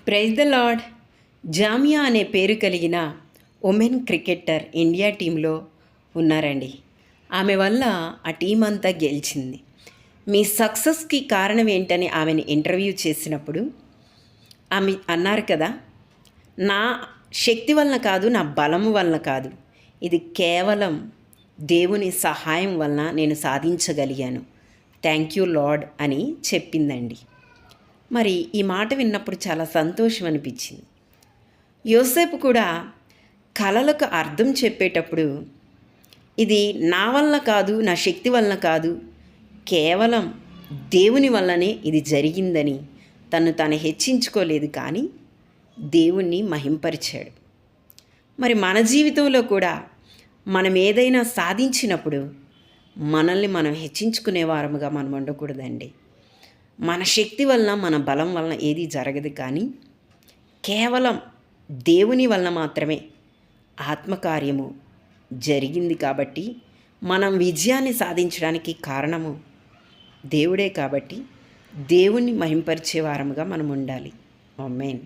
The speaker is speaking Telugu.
Praise the lord. జామియా అనే పేరు కలిగిన ఉమెన్ క్రికెటర్ ఇండియా టీంలో ఉన్నారండి. ఆమె వల్ల ఆ టీం అంతా గెలిచింది. మీ సక్సెస్కి కారణం ఏంటని ఆమెను ఇంటర్వ్యూ చేసినప్పుడు ఆమె అన్నారు కదా, నా శక్తి వలన కాదు, నా బలము వలన కాదు, ఇది కేవలం దేవుని సహాయం వలన నేను సాధించగలిగాను. థ్యాంక్ యూ లార్డ్ అని చెప్పిందండి. మరి ఈ మాట విన్నప్పుడు చాలా సంతోషం అనిపించింది. యోసేపు కూడా కలలకు అర్థం చెప్పేటప్పుడు ఇది నా వలన కాదు, నా శక్తి వలన కాదు, కేవలం దేవుని వల్లనే ఇది జరిగిందని తను హెచ్చించుకోలేదు, కానీ దేవుణ్ణి మహింపరిచాడు. మరి మన జీవితంలో కూడా మనం ఏదైనా సాధించినప్పుడు మనల్ని మనం హెచ్చించుకునే వారముగా మనం ఉండకూడదండి. మన శక్తి వలన, మన బలం వలన ఏది జరగదు, కానీ కేవలం దేవుని వలన మాత్రమే ఆత్మకార్యము జరిగింది. కాబట్టి మనం విజయాన్ని సాధించడానికి కారణము దేవుడే. కాబట్టి దేవుణ్ణి మహింపరిచే వారముగా మనం ఉండాలి. ఆమేన్.